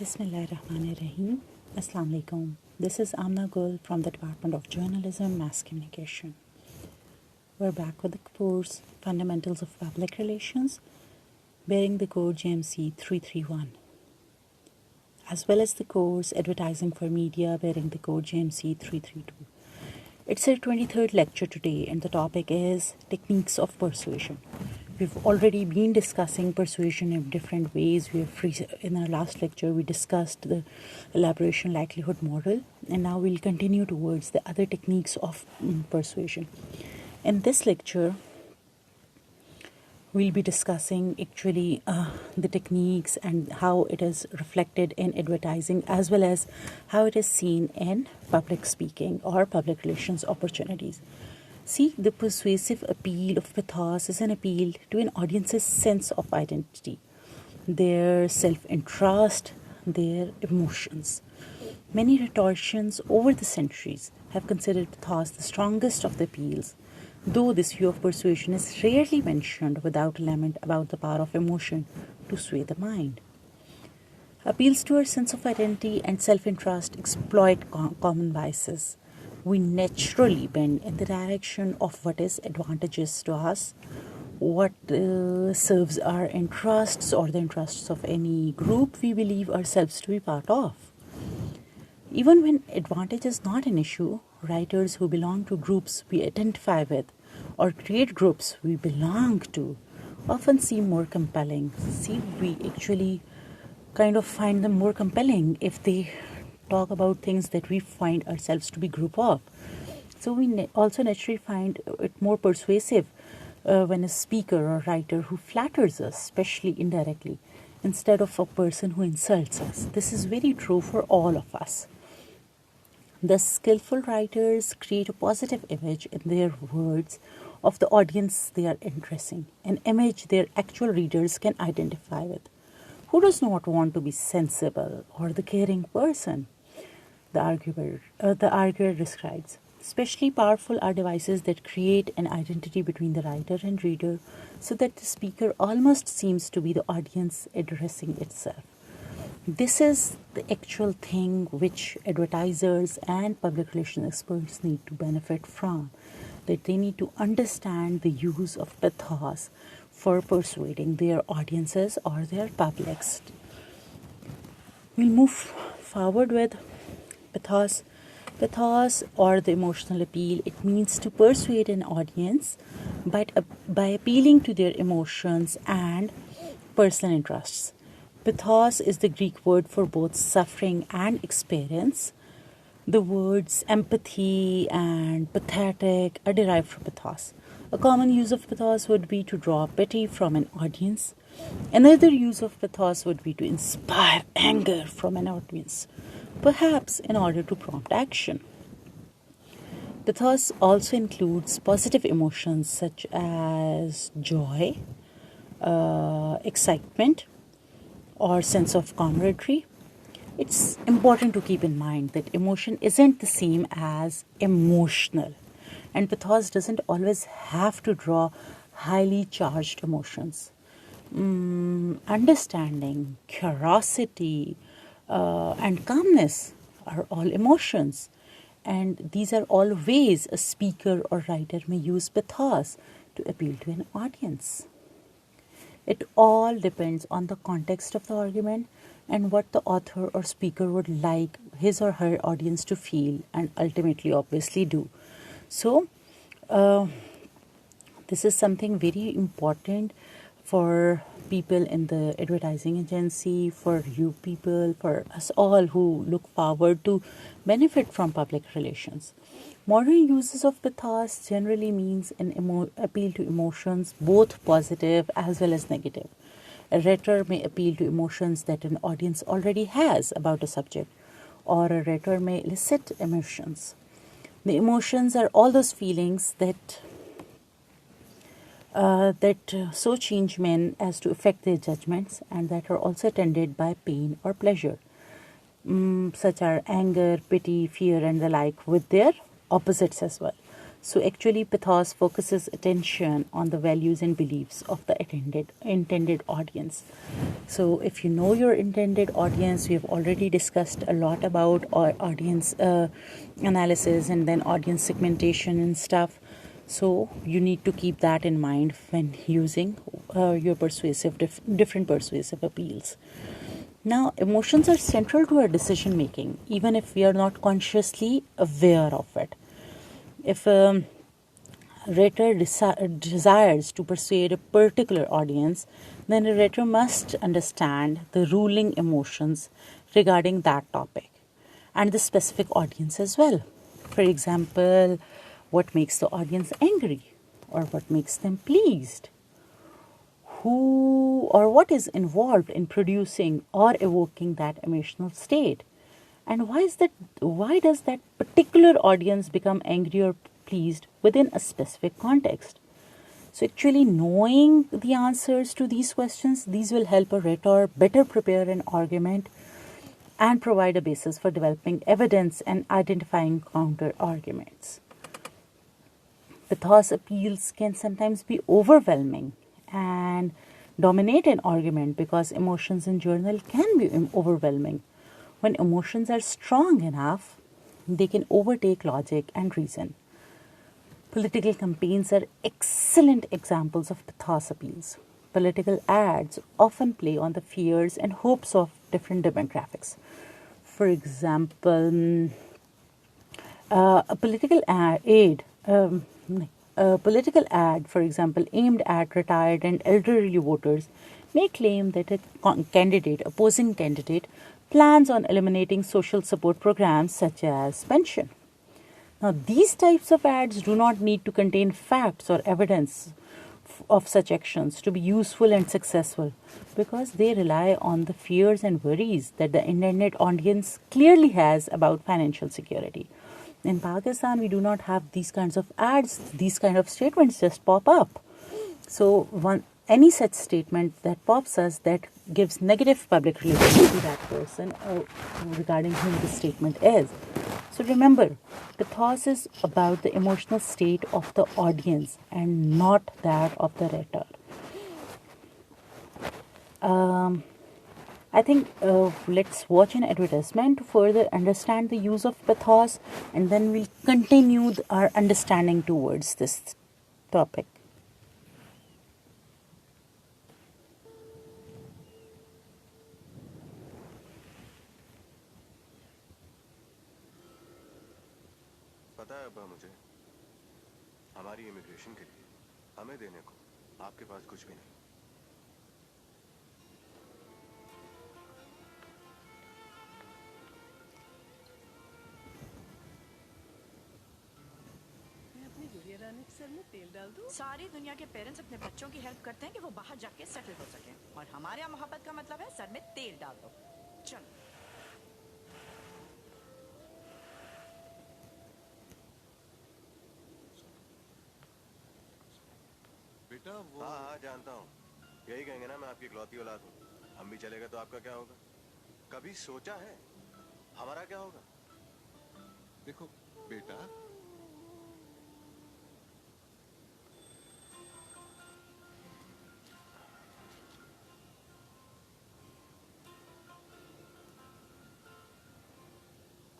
Bismillahirrahmanirrahim. Assalamu alaikum. This is Amna Gul from the Department of Journalism, Mass Communication. We're back with the course Fundamentals of Public Relations, bearing the code GMC 331, as well as the course Advertising for Media, bearing the code GMC 332. It's our 23rd lecture today, and the topic is Techniques of Persuasion. We've already been discussing persuasion in different ways. In our last lecture, we discussed the elaboration likelihood model, and now we'll continue towards the other techniques of persuasion. In this lecture, we'll be discussing actually the techniques and how it is reflected in advertising, as well as how it is seen in public speaking or public relations opportunities. See, the persuasive appeal of Pathos is an appeal to an audience's sense of identity, their self-interest, their emotions. Many rhetoricians over the centuries have considered Pathos the strongest of the appeals, though this view of persuasion is rarely mentioned without a lament about the power of emotion to sway the mind. Appeals to our sense of identity and self-interest exploit common biases. We naturally bend in the direction of what is advantageous to us, what serves our interests or the interests of any group we believe ourselves to be part of. Even when advantage is not an issue, writers who belong to groups we identify with or create groups we belong to often seem more compelling. See, we actually kind of find them more compelling if they talk about things that we find ourselves to be group of. So we also naturally find it more persuasive when a speaker or writer who flatters us, especially indirectly, instead of a person who insults us. This is very true for all of us. The skillful writers create a positive image in their words of the audience they are addressing, an image their actual readers can identify with. Who does not want to be sensible or the caring person? The arguer describes. Especially powerful are devices that create an identity between the writer and reader, so that the speaker almost seems to be the audience addressing itself. This is the actual thing which advertisers and public relations experts need to benefit from, that they need to understand the use of pathos for persuading their audiences or their publics. We'll move forward with pathos. Pathos, or the emotional appeal, it means to persuade an audience by appealing to their emotions and personal interests. Pathos is the Greek word for both suffering and experience. The words empathy and pathetic are derived from pathos. A common use of pathos would be to draw pity from an audience. Another use of pathos would be to inspire anger from an audience, perhaps in order to prompt action. Pathos also includes positive emotions such as joy, excitement, or sense of camaraderie. It's important to keep in mind that emotion isn't the same as emotional, and pathos doesn't always have to draw highly charged emotions. Understanding, curiosity, and calmness are all emotions, and these are all ways a speaker or writer may use pathos to appeal to an audience. It all depends on the context of the argument and what the author or speaker would like his or her audience to feel and ultimately obviously do. So this is something very important for people in the advertising agency, for you people, for us all who look forward to benefit from public relations. Modern uses of pathos generally means an appeal to emotions, both positive as well as negative. A rhetor may appeal to emotions that an audience already has about a subject, or a rhetor may elicit emotions. The emotions are all those feelings that so change men as to affect their judgments, and that are also attended by pain or pleasure, such are anger, pity, fear, and the like, with their opposites as well. So actually, Pathos focuses attention on the values and beliefs of the intended audience. So if you know your intended audience, we have already discussed a lot about audience analysis and then audience segmentation and stuff. So you need to keep that in mind when using your different persuasive appeals. Now, emotions are central to our decision making, even if we are not consciously aware of it. If a rhetor desires to persuade a particular audience, then a rhetor must understand the ruling emotions regarding that topic and the specific audience as well. For example, what makes the audience angry or what makes them pleased? Who or what is involved in producing or evoking that emotional state? And why does that particular audience become angry or pleased within a specific context? So actually knowing the answers to these questions, these will help a rhetor better prepare an argument and provide a basis for developing evidence and identifying counter arguments. Pathos appeals can sometimes be overwhelming and dominate an argument because emotions in journal can be overwhelming. When emotions are strong enough, they can overtake logic and reason. Political campaigns are excellent examples of pathos appeals. Political ads often play on the fears and hopes of different demographics. For example, a political ad, for example, aimed at retired and elderly voters, may claim that a opposing candidate, plans on eliminating social support programs such as pension. Now, these types of ads do not need to contain facts or evidence of such actions to be useful and successful because they rely on the fears and worries that the intended audience clearly has about financial security. In Pakistan, we do not have these kinds of ads. These kind of statements just pop up. So any such statement that pops us that gives negative public relations to that person or regarding whom the statement is. So remember, pathos is about the emotional state of the audience and not that of the rhetor. I think let's watch an advertisement to further understand the use of pathos, and then we'll continue our understanding towards this topic. पता है अब्बा मुझे हमारी immigration के लिए हमें देने को आपके पास कुछ भी नहीं। सर में तेल डाल दूं? सारी दुनिया के पेरेंट्स अपने बच्चों की हेल्प करते हैं कि वो बाहर जाके सेटल हो सकें, और हमारे यहाँ मोहब्बत का मतलब है सर में तेल डाल दो। चलो। बेटा वो हाँ जानता हूँ, यही कहेंगे ना मैं आपकी इकलौती औलाद हूँ। हम भी चले गए तो आपका क्या होगा? कभी सोचा है हमारा क्या होगा? देखो बेटा,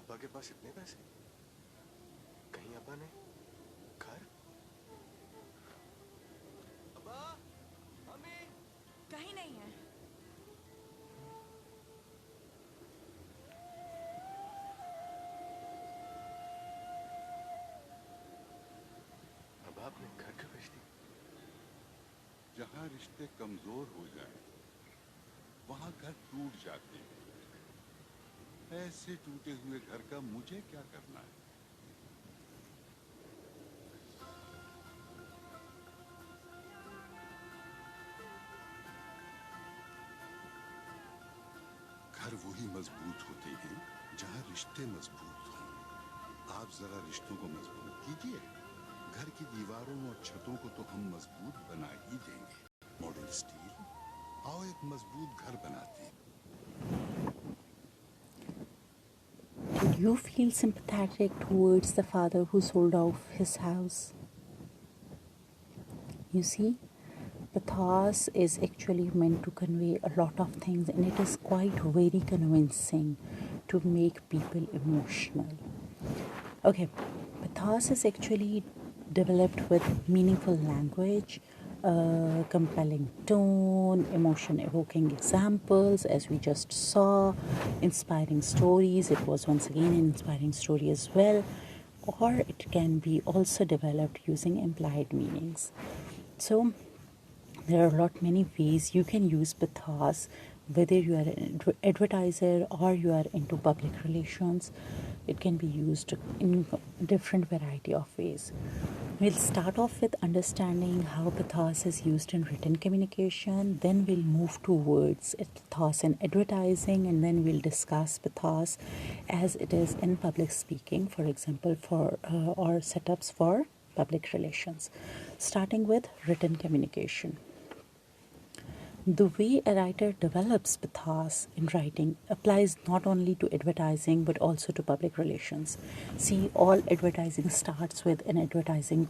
अब्बा के पास इतने पैसे? कहीं अब्बा ने घर? अब्बा, मम्मी कहीं नहीं है। अब्बा अपने घर क्यों बेच दी? जहाँ रिश्ते कमजोर हो जाएं, वहाँ घर टूट जाते हैं। ऐसे टूटे हुए घर का मुझे क्या करना है? घर वही मजबूत होते हैं जहाँ रिश्ते मजबूत हों। आप जरा रिश्तों को मजबूत कीजिए। घर की दीवारों और छतों को तो हम मजबूत बना ही देंगे। मॉडर्न स्टील, आओ एक मजबूत घर बनाते हैं। you feel sympathetic towards the father who sold off his house? You see, pathos is actually meant to convey a lot of things, and it is quite very convincing to make people emotional. Okay, pathos is actually developed with meaningful language, compelling tone, emotion-evoking examples, as we just saw, inspiring stories. It was once again an inspiring story as well. Or it can be also developed using implied meanings. So there are many ways you can use pathos, whether you are an advertiser or you are into public relations. It can be used in different variety of ways. We'll start off with understanding how pathos is used in written communication. Then we'll move towards pathos in advertising, and then we'll discuss pathos as it is in public speaking, for example, for or setups for public relations. Starting with written communication. The way a writer develops pathos in writing applies not only to advertising but also to public relations. See, all advertising starts with an advertising,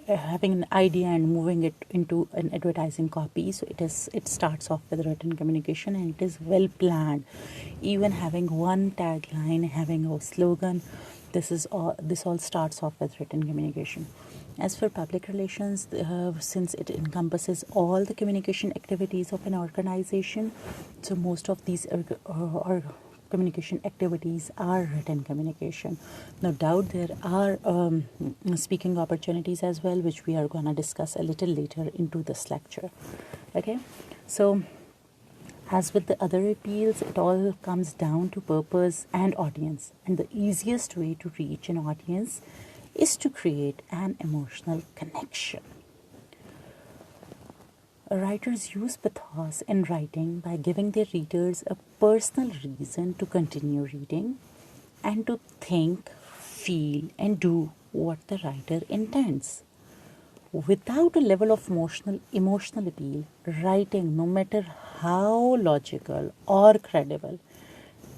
having an idea and moving it into an advertising copy. So it starts off with written communication, and it is well planned. Even having one tagline, having a slogan, this all starts off with written communication. As for public relations, since it encompasses all the communication activities of an organization, so most of these communication activities are written communication. No doubt there are speaking opportunities as well, which we are going to discuss a little later into this lecture. Okay, so as with the other appeals, it all comes down to purpose and audience. And the easiest way to reach an audience is to create an emotional connection. Writers use pathos in writing by giving their readers a personal reason to continue reading and to think, feel, and do what the writer intends. Without a level of emotional appeal, writing, no matter how logical or credible,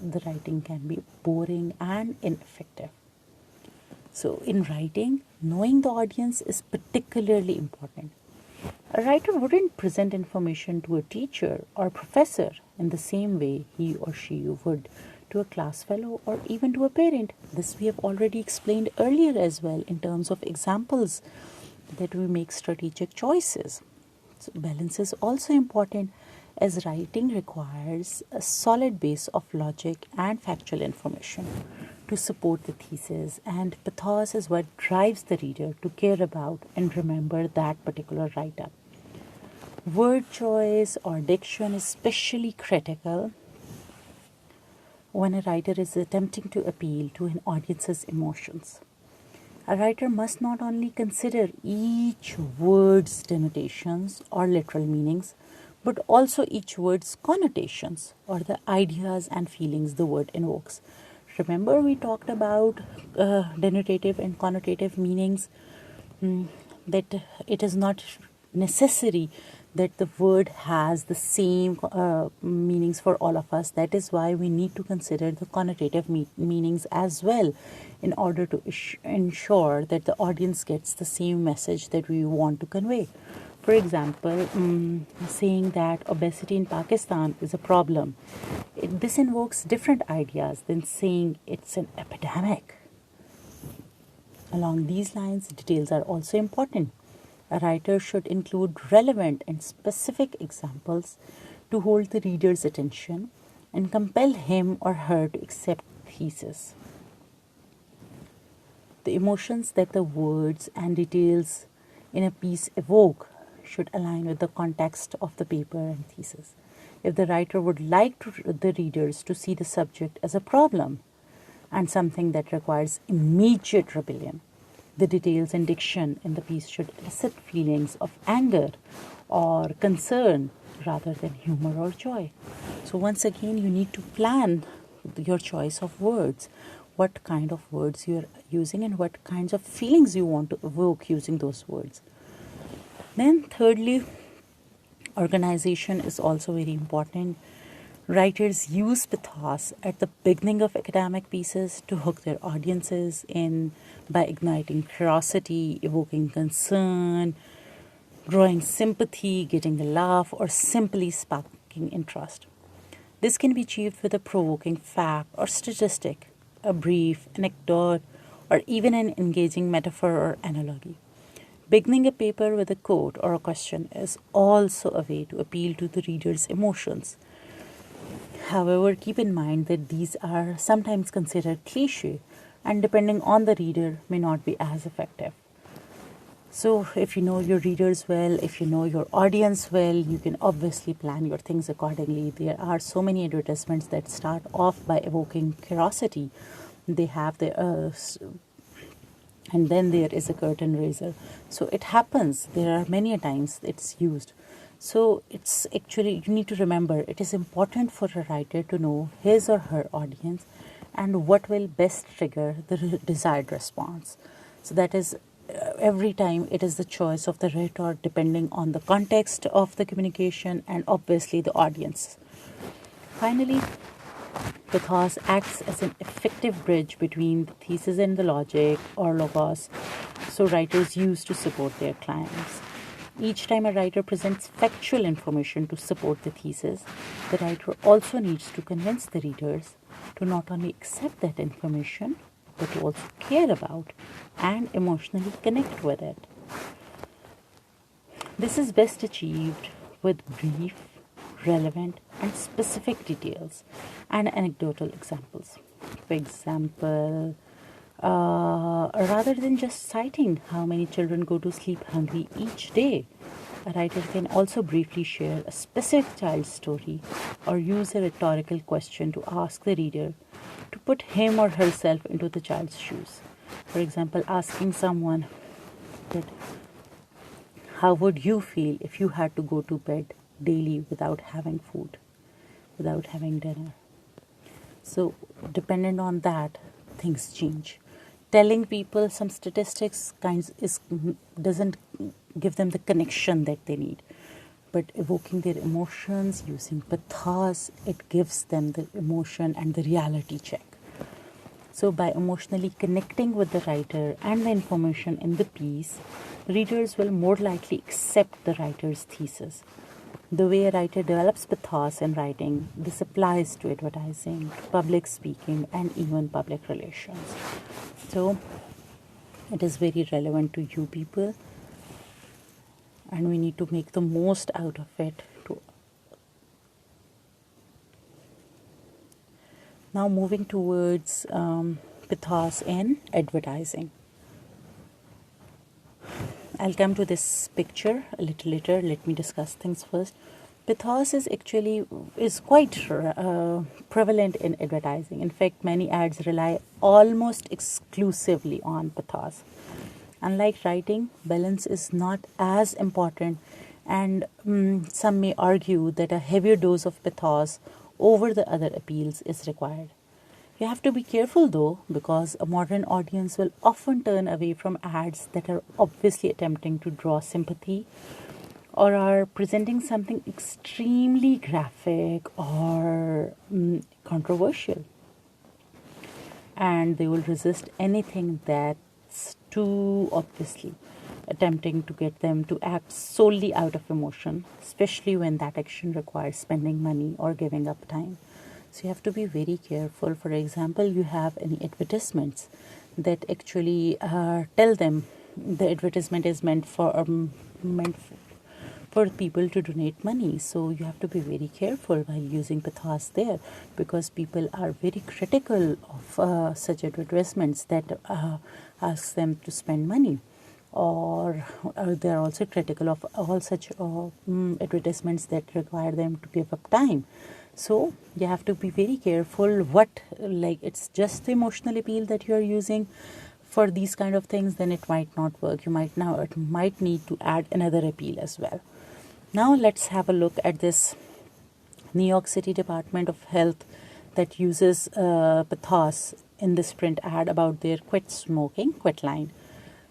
the writing can be boring and ineffective. So in writing, knowing the audience is particularly important. A writer wouldn't present information to a teacher or professor in the same way he or she would to a class fellow or even to a parent. This we have already explained earlier as well in terms of examples that we make strategic choices. So balance is also important, as writing requires a solid base of logic and factual information to support the thesis, and pathos is what drives the reader to care about and remember that particular write-up. Word choice or diction is especially critical when a writer is attempting to appeal to an audience's emotions. A writer must not only consider each word's denotations or literal meanings, but also each word's connotations or the ideas and feelings the word invokes. Remember, we talked about denotative and connotative meanings, that it is not necessary that the word has the same meanings for all of us. That is why we need to consider the connotative meanings as well in order to ensure that the audience gets the same message that we want to convey. For example, saying that obesity in Pakistan is a problem, this invokes different ideas than saying it's an epidemic. Along these lines, details are also important. A writer should include relevant and specific examples to hold the reader's attention and compel him or her to accept the thesis. The emotions that the words and details in a piece evoke should align with the context of the paper and thesis. If the writer would like the readers to see the subject as a problem and something that requires immediate rebellion, the details and diction in the piece should elicit feelings of anger or concern rather than humor or joy. So once again, you need to plan your choice of words, what kind of words you are using and what kinds of feelings you want to evoke using those words. Then thirdly, organization is also very important. Writers use pathos at the beginning of academic pieces to hook their audiences in by igniting curiosity, evoking concern, drawing sympathy, getting a laugh, or simply sparking interest. This can be achieved with a provoking fact or statistic, a brief anecdote, or even an engaging metaphor or analogy. Beginning a paper with a quote or a question is also a way to appeal to the reader's emotions. However, keep in mind that these are sometimes considered cliché and, depending on the reader, may not be as effective. So, if you know your readers well, if you know your audience well, you can obviously plan your things accordingly. There are so many advertisements that start off by evoking curiosity. They have the and then there is a curtain raiser. So it happens. There are many times it's used. So it's actually, you need to remember, it is important for a writer to know his or her audience and what will best trigger the desired response. So that is, every time it is the choice of the writer depending on the context of the communication and obviously the audience. Finally, pathos acts as an effective bridge between the thesis and the logic or logos, so writers use to support their clients. Each time a writer presents factual information to support the thesis, the writer also needs to convince the readers to not only accept that information, but to also care about and emotionally connect with it. This is best achieved with brief, relevant, and specific details and anecdotal examples. For example, rather than just citing how many children go to sleep hungry each day, a writer can also briefly share a specific child's story or use a rhetorical question to ask the reader to put him or herself into the child's shoes. For example, asking someone that, how would you feel if you had to go to bed daily without having food, without having dinner? So, dependent on that, things change. Telling people some statistics doesn't give them the connection that they need. But evoking their emotions, using pathos, it gives them the emotion and the reality check. So by emotionally connecting with the writer and the information in the piece, readers will more likely accept the writer's thesis. The way a writer develops pathos in writing, this applies to advertising, to public speaking, and even public relations. So it is very relevant to you people, and we need to make the most out of it. Now moving towards pathos in advertising. I'll come to this picture a little later. Let me discuss things first. Pathos is quite prevalent in advertising. In fact, many ads rely almost exclusively on pathos. Unlike writing, balance is not as important, and some may argue that a heavier dose of pathos over the other appeals is required. You have to be careful though, because a modern audience will often turn away from ads that are obviously attempting to draw sympathy or are presenting something extremely graphic or controversial. And they will resist anything that's too obviously attempting to get them to act solely out of emotion, especially when that action requires spending money or giving up time. So you have to be very careful. For example, you have any advertisements that actually tell them the advertisement is meant for people to donate money. So you have to be very careful while using pathos there, because people are very critical of such advertisements that ask them to spend money. Or they are also critical of all such advertisements that require them to give up time. So you have to be very careful it's just the emotional appeal that you are using for these kind of things, then it might not work. It might need to add another appeal as well. Now let's have a look at this New York City Department of Health that uses pathos in this print ad about their quit smoking, quit line.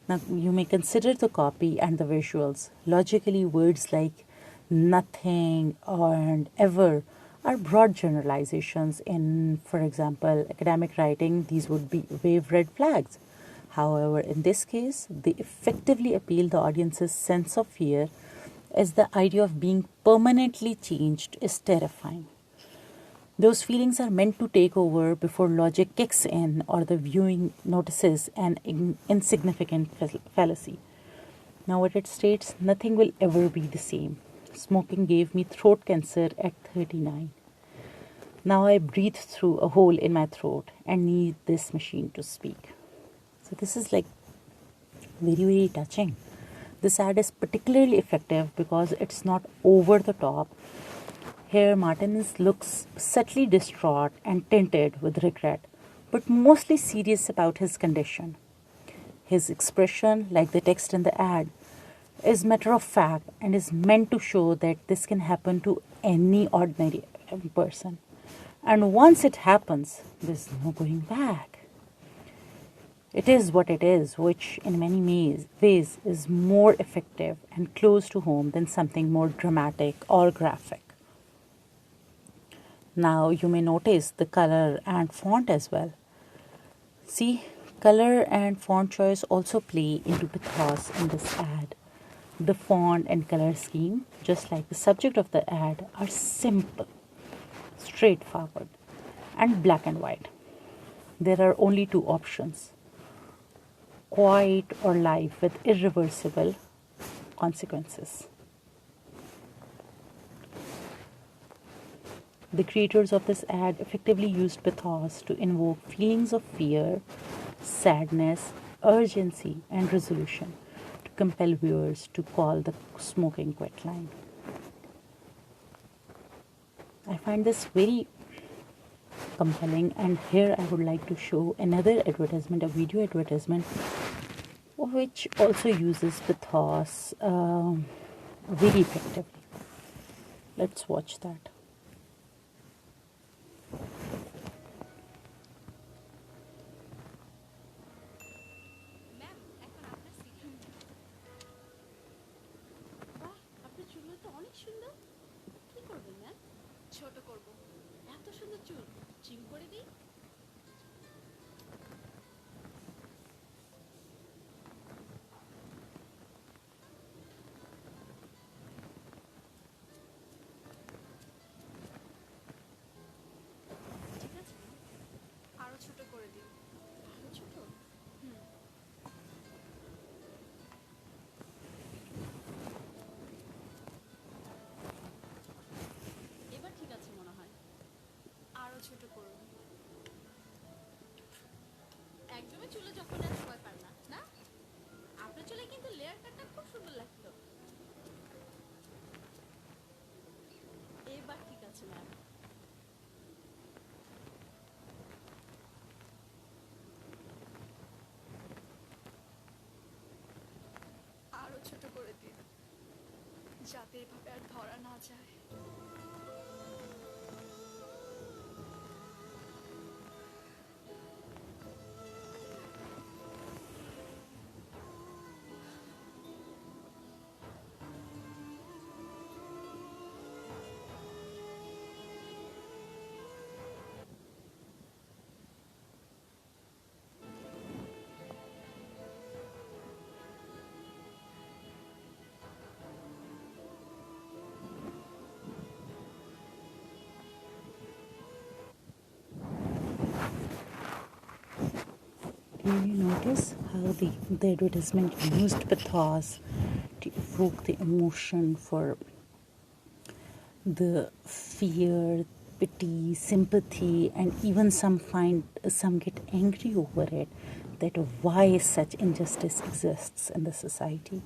Now you may consider the copy and the visuals. Logically, words like nothing and ever are broad generalizations. In, for example, academic writing, these would be wave red flags. However, in this case, they effectively appeal the audience's sense of fear, as the idea of being permanently changed is terrifying. Those feelings are meant to take over before logic kicks in or the viewing notices an insignificant fallacy. Now, what it states, nothing will ever be the same. Smoking gave me throat cancer at 39. Now I breathe through a hole in my throat and need this machine to speak. So this is like very, very touching. This ad is particularly effective because it's not over the top. Here, Martin looks subtly distraught and tinted with regret, but mostly serious about his condition. His expression, like the text in the ad, is matter of fact and is meant to show that this can happen to any ordinary person. And once it happens, there's no going back. It is what it is, which in many ways is more effective and close to home than something more dramatic or graphic. Now you may notice the color and font as well. See, color and font choice also play into pathos in this ad. The font and color scheme, just like the subject of the ad, are simple, straightforward, and black and white. There are only two options: quiet or life with irreversible consequences. The creators of this ad effectively used pathos to invoke feelings of fear, sadness, urgency, and resolution to compel viewers to call the smoking quit line. I find this very compelling, and here I would like to show another advertisement, a video advertisement, which also uses pathos very effectively. Let's watch that. ছোট করব এত সুন্দর চুল চিম করে দিই ঠিক আছে আরো ছোট করে দিই আরো ছোট এবার ঠিক আছে মনে হয় আরো ছোট করুন একদমই চুলে যখন আর ভয় পান না না আপনার চুলে কিন্তু লেয়ার কাটটা খুব সুন্দর লাগতো এবার ঠিক আছে ম্যাম আরো ছোট করে দিন যাতে এভাবে আর ধরা না যায় Do you notice how the advertisement used pathos to evoke the emotion for the fear, pity, sympathy, and even some get angry over it, that why such injustice exists in the society.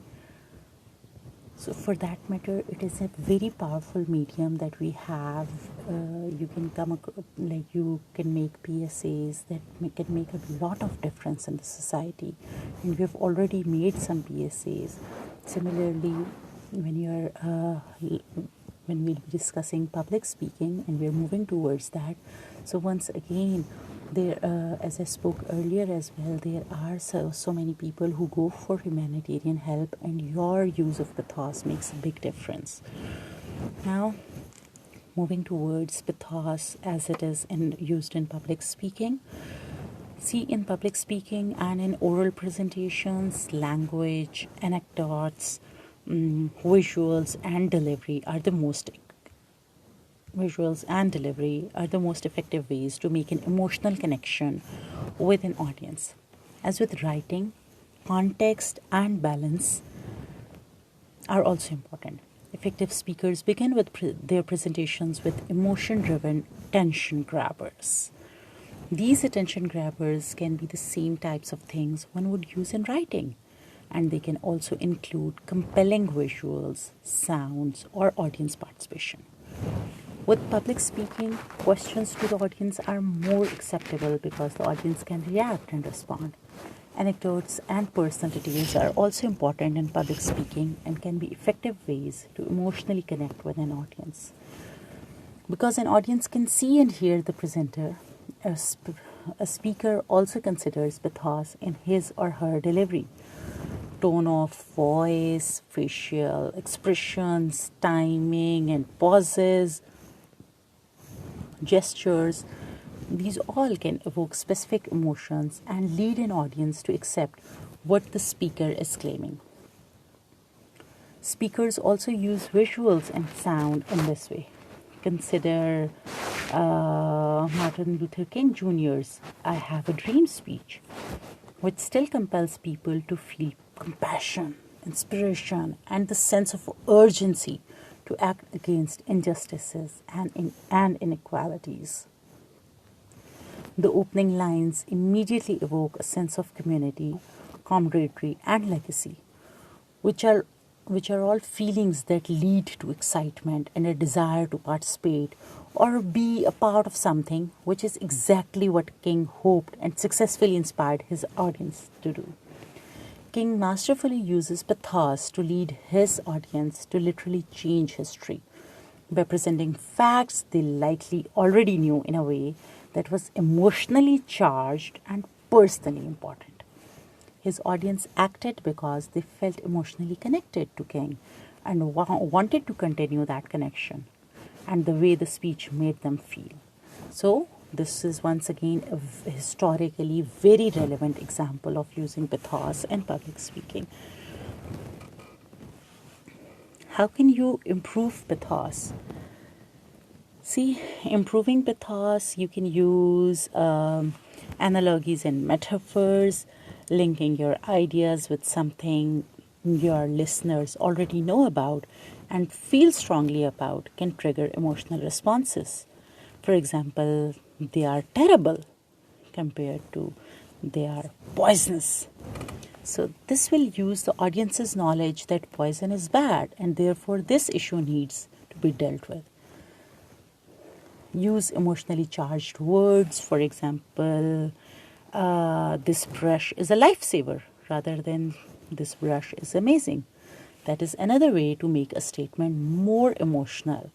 So for that matter, it is a very powerful medium that we have. You can you can make PSAs that can make a lot of difference in the society, and we have already made some PSAs. Similarly, when we'll be discussing public speaking, and we're moving towards that. So once again, there, as I spoke earlier as well, there are so many people who go for humanitarian help, and your use of pathos makes a big difference. Now, moving towards pathos as it is used in public speaking. See, in public speaking and in oral presentations, language, anecdotes, visuals and delivery are the most effective ways to make an emotional connection with an audience. As with writing, context and balance are also important. Effective speakers begin with their presentations with emotion-driven attention grabbers. These attention grabbers can be the same types of things one would use in writing, and they can also include compelling visuals, sounds, or audience participation. With public speaking, questions to the audience are more acceptable because the audience can react and respond. Anecdotes and personal details are also important in public speaking and can be effective ways to emotionally connect with an audience. Because an audience can see and hear the presenter, a speaker also considers pathos in his or her delivery. Tone of voice, facial expressions, timing and pauses, gestures, these all can evoke specific emotions and lead an audience to accept what the speaker is claiming. Speakers also use visuals and sound in this way. Consider Martin Luther King Jr.'s "I Have a Dream" speech, which still compels people to feel compassion, inspiration, and the sense of urgency to act against injustices and inequalities. The opening lines immediately evoke a sense of community, camaraderie, and legacy, which are all feelings that lead to excitement and a desire to participate or be a part of something, which is exactly what King hoped and successfully inspired his audience to do. King masterfully uses pathos to lead his audience to literally change history by presenting facts they likely already knew in a way that was emotionally charged and personally important. His audience acted because they felt emotionally connected to King and wanted to continue that connection and the way the speech made them feel. So, this is once again a historically very relevant example of using pathos in public speaking. How can you improve pathos? See, improving pathos, you can use analogies and metaphors, linking your ideas with something your listeners already know about and feel strongly about can trigger emotional responses. For example, they are terrible compared to they are poisonous. So this will use the audience's knowledge that poison is bad and therefore this issue needs to be dealt with. Use emotionally charged words. For example, this brush is a lifesaver rather than this brush is amazing. That is another way to make a statement more emotional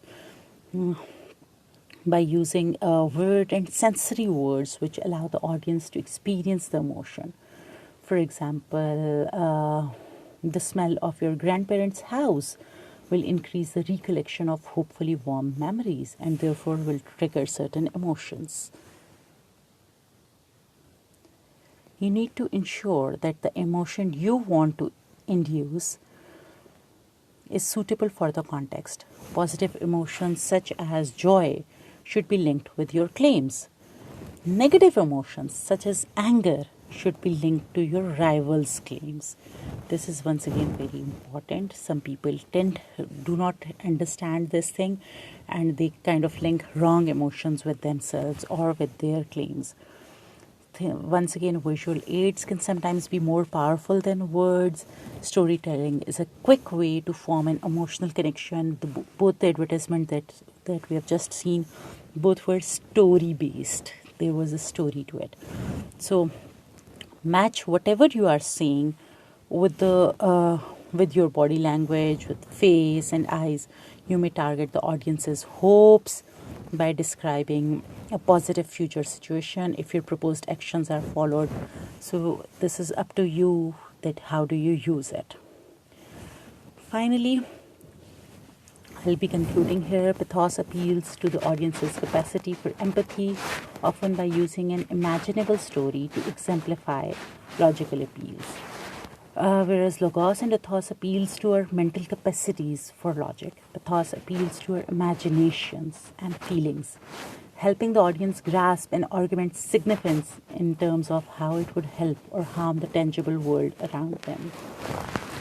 by using word and sensory words which allow the audience to experience the emotion. For example, the smell of your grandparents' house will increase the recollection of hopefully warm memories and therefore will trigger certain emotions. You need to ensure that the emotion you want to induce is suitable for the context. Positive emotions such as joy should be linked with your claims. Negative emotions such as anger should be linked to your rival's claims. This is once again very important. Some people do not understand this thing and they kind of link wrong emotions with themselves or with their claims. Once again, visual aids can sometimes be more powerful than words. Storytelling is a quick way to form an emotional connection. Both the advertisement that we have just seen, both were story-based. There was a story to it. So, match whatever you are saying with your body language, with face and eyes. You may target the audience's hopes by describing a positive future situation if your proposed actions are followed. So this is up to you that how do you use it. Finally, I'll be concluding here. Pathos appeals to the audience's capacity for empathy, often by using an imaginable story to exemplify logical appeals. Whereas Logos and Ethos appeals to our mental capacities for logic. Pathos appeals to our imaginations and feelings, helping the audience grasp an argument's significance in terms of how it would help or harm the tangible world around them.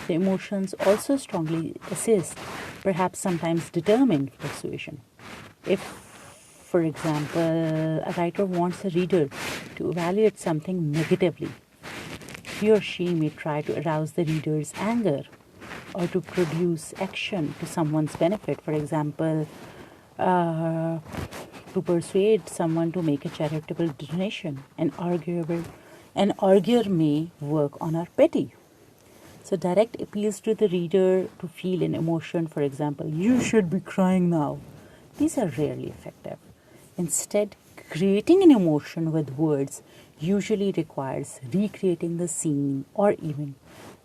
The emotions also strongly assist, perhaps sometimes determine, persuasion. If, for example, a writer wants a reader to evaluate something negatively, he or she may try to arouse the reader's anger or to produce action to someone's benefit. For example, to persuade someone to make a charitable donation. An arguer may work on our pity. So direct appeals to the reader to feel an emotion, for example, you should be crying now. These are rarely effective. Instead, creating an emotion with words usually requires recreating the scene or event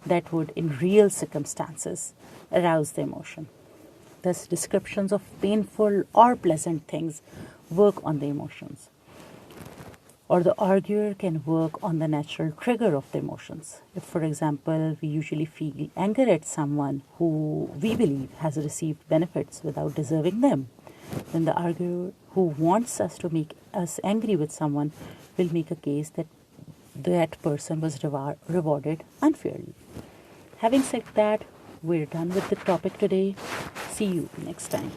that would, in real circumstances, arouse the emotion. Thus, descriptions of painful or pleasant things work on the emotions. Or the arguer can work on the natural trigger of the emotions. If, for example, we usually feel anger at someone who we believe has received benefits without deserving them, then the arguer who wants us to make us angry with someone will make a case that that person was rewarded unfairly. Having said that, we're done with the topic today. See you next time.